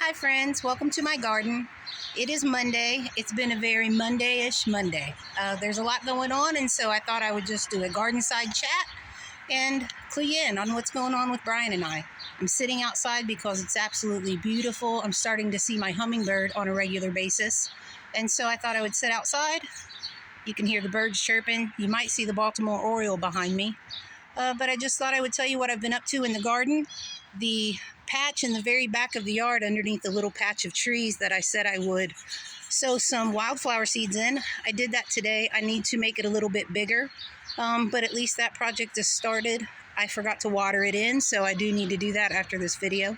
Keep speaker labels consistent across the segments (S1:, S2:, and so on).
S1: Hi friends, welcome to my garden. It is Monday. It's been a very Monday-ish Monday. There's a lot going on, and so I thought I would just do a Gardenside chat and clue you in on what's going on with Brian and I. I'm sitting outside because it's absolutely beautiful. I'm starting to see my hummingbird on a regular basis, and so I thought I would sit outside. You can hear the birds chirping. You might see the Baltimore Oriole behind me. But I just thought I would tell you what I've been up to in the garden. The patch in the very back of the yard underneath the little patch of trees that I said I would sow some wildflower seeds in. I did that today. I need to make it a little bit bigger, but at least that project is started. I forgot to water it in, so I do need to do that after this video.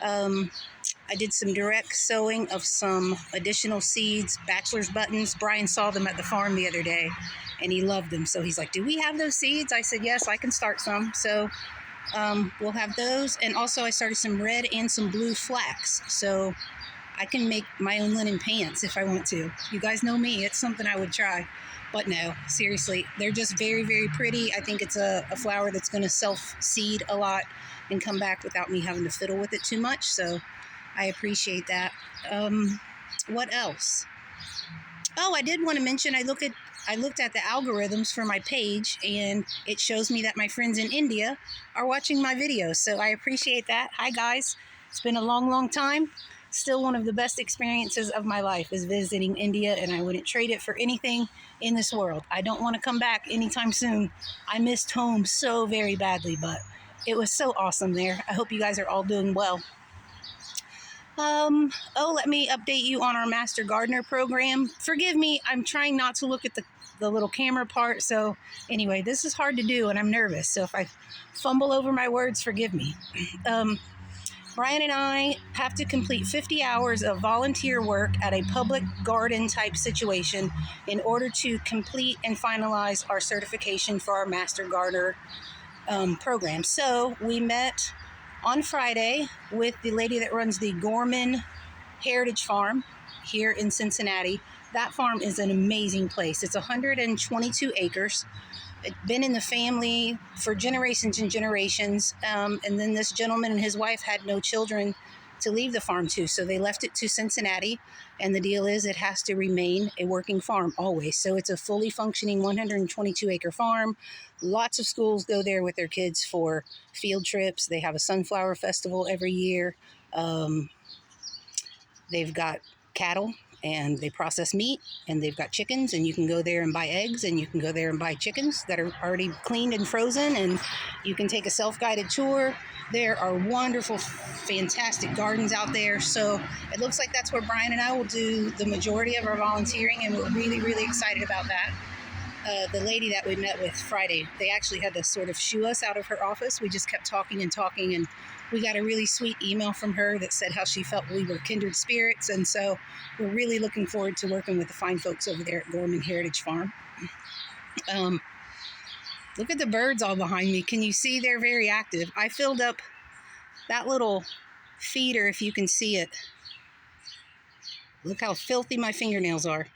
S1: I did some direct sowing of some additional seeds, bachelor's buttons. Brian saw them at the farm the other day, and he loved them. So he's like, do we have those seeds? I said, yes, I can start some. So we'll have those. And also I started some red and some blue flax. So I can make my own linen pants if I want to. You guys know me. It's something I would try. But no, seriously, they're just very, very pretty. I think it's a flower that's going to self-seed a lot and come back without me having to fiddle with it too much. So I appreciate that. What else? Oh, I did want to mention I looked at the algorithms for my page, and it shows me that my friends in India are watching my videos. So I appreciate that. Hi guys. It's been a long, long time. Still one of the best experiences of my life is visiting India, and I wouldn't trade it for anything in this world. I don't want to come back anytime soon. I missed home so very badly, but it was so awesome there. I hope you guys are all doing well. Let me update you on our Master Gardener program. Forgive me, I'm trying not to look at the little camera part. So anyway, this is hard to do and I'm nervous. So if I fumble over my words, forgive me. Brian and I have to complete 50 hours of volunteer work at a public garden type situation in order to complete and finalize our certification for our Master Gardener program. So we met on Friday with the lady that runs the Gorman Heritage Farm here in Cincinnati. That farm is an amazing place. It's 122 acres. It's been in the family for generations and generations. And then this gentleman and his wife had no children to leave the farm to, so they left it to Cincinnati. And the deal is it has to remain a working farm always. So it's a fully functioning 122 acre farm. Lots of schools go there with their kids for field trips. They have a sunflower festival every year. They've got cattle and they process meat, and they've got chickens, and you can go there and buy eggs, and you can go there and buy chickens that are already cleaned and frozen, and you can take a self-guided tour. There are wonderful, fantastic gardens out there. So it looks like that's where Brian and I will do the majority of our volunteering, and we're really, really excited about that. The lady that we met with Friday, they actually had to sort of shoo us out of her office. We just kept talking and talking, and we got a really sweet email from her that said how she felt we were kindred spirits. And so we're really looking forward to working with the fine folks over there at Gorman Heritage Farm. Look at the birds all behind me. Can you see they're very active? I filled up that little feeder, if you can see it. Look how filthy my fingernails are.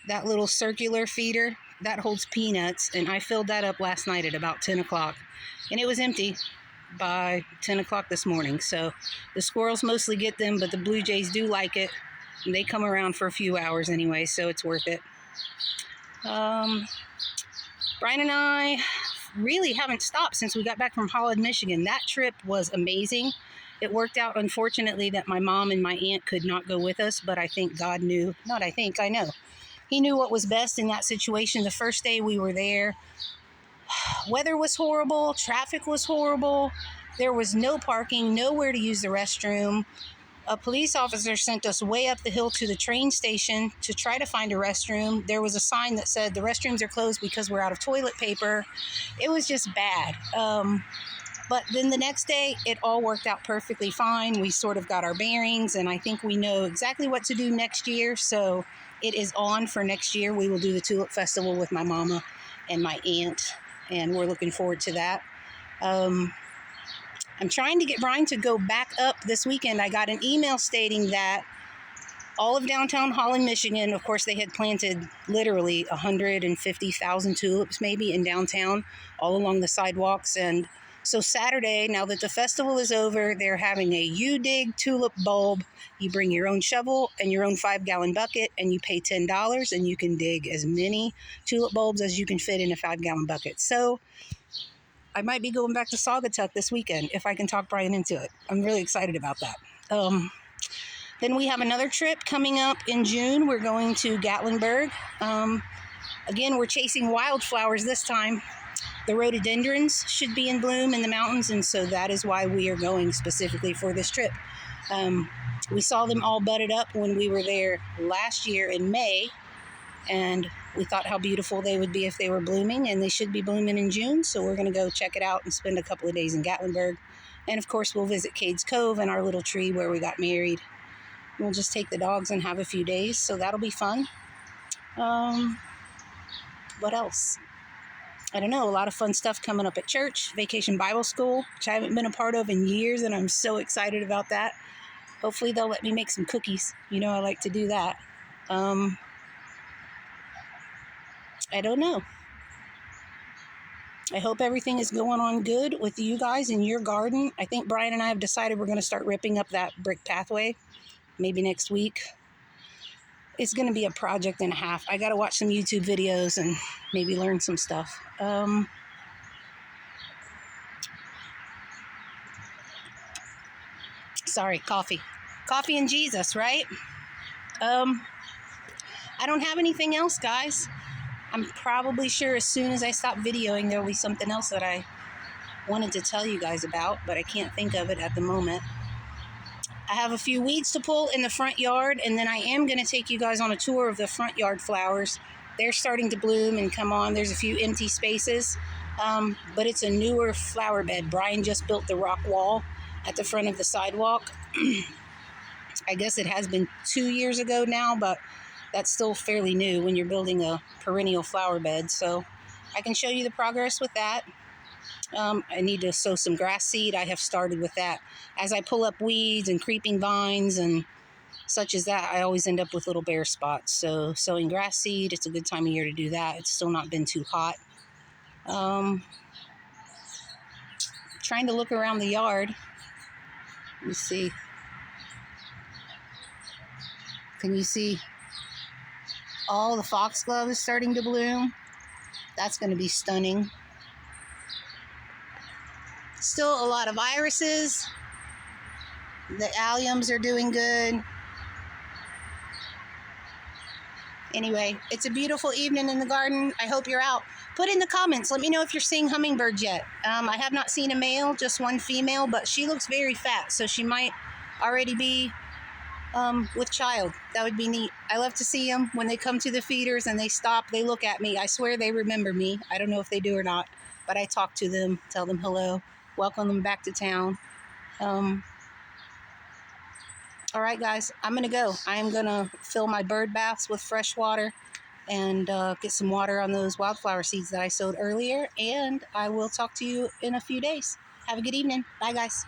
S1: That little circular feeder, that holds peanuts, and I filled that up last night at about 10 o'clock. And it was empty by 10 o'clock this morning. So the squirrels mostly get them, but the blue jays do like it. And they come around for a few hours anyway, so it's worth it. Brian and I really haven't stopped since we got back from Holland, Michigan. That trip was amazing. It worked out, unfortunately, that my mom and my aunt could not go with us, but I think God knew. Not I think, I know. He knew what was best in that situation. The first day we were there, weather was horrible, traffic was horrible, there was no parking, nowhere to use the restroom. A police officer sent us way up the hill to the train station to try to find a restroom. There was a sign that said the restrooms are closed because we're out of toilet paper. It was just bad. But then the next day, it all worked out perfectly fine. We sort of got our bearings, and I think we know exactly what to do next year. So it is on for next year. We will do the Tulip Festival with my mama and my aunt, and we're looking forward to that. I'm trying to get Brian to go back up this weekend. I got an email stating that all of downtown Holland, Michigan, of course, they had planted literally 150,000 tulips maybe in downtown, all along the sidewalks, and So Saturday, now that the festival is over, they're having a You Dig tulip bulb. You bring your own shovel and your own 5-gallon bucket, and you pay $10, and you can dig as many tulip bulbs as you can fit in a 5-gallon bucket. So I might be going back to Saugatuck this weekend if I can talk Brian into it. I'm really excited about that. Then we have another trip coming up in June. We're going to Gatlinburg. Again, we're chasing wildflowers this time. The rhododendrons should be in bloom in the mountains, and so that is why we are going specifically for this trip. We saw them all budded up when we were there last year in May, and we thought how beautiful they would be if they were blooming, and they should be blooming in June, so we're going to go check it out and spend a couple of days in Gatlinburg. And of course, we'll visit Cades Cove and our little tree where we got married. We'll just take the dogs and have a few days, so that'll be fun. What else? I don't know, a lot of fun stuff coming up at church. Vacation Bible School, which I haven't been a part of in years, and I'm so excited about that. Hopefully they'll let me make some cookies. You know I like to do that. I don't know. I hope everything is going on good with you guys in your garden. I think Brian and I have decided we're going to start ripping up that brick pathway maybe next week. It's going to be a project and a half. I got to watch some YouTube videos and maybe learn some stuff. Sorry, coffee. Coffee and Jesus, right? I don't have anything else, guys. I'm probably sure as soon as I stop videoing, there'll be something else that I wanted to tell you guys about, but I can't think of it at the moment. I have a few weeds to pull in the front yard, and then I am going to take you guys on a tour of the front yard flowers. They're starting to bloom and come on. There's a few empty spaces, but it's a newer flower bed. Brian just built the rock wall at the front of the sidewalk. I guess it has been 2 years ago now, but that's still fairly new when you're building a perennial flower bed. So I can show you the progress with that. I need to sow some grass seed. I have started with that. As I pull up weeds and creeping vines and such as that, I always end up with little bare spots. So sowing grass seed, it's a good time of year to do that. It's still not been too hot. Trying to look around the yard. Let me see. Can you see all the foxglove is starting to bloom? That's going to be stunning. Still a lot of irises. The alliums are doing good. Anyway, it's a beautiful evening in the garden. I hope you're out. Put in the comments. Let me know if you're seeing hummingbirds yet. I have not seen a male, just one female, but she looks very fat, so she might already be with child. That would be neat. I love to see them when they come to the feeders and they stop. They look at me. I swear they remember me. I don't know if they do or not, but I talk to them, tell them hello, welcome them back to town. All right, guys, I'm going to go. I'm going to fill my bird baths with fresh water and get some water on those wildflower seeds that I sowed earlier, and I will talk to you in a few days. Have a good evening. Bye, guys.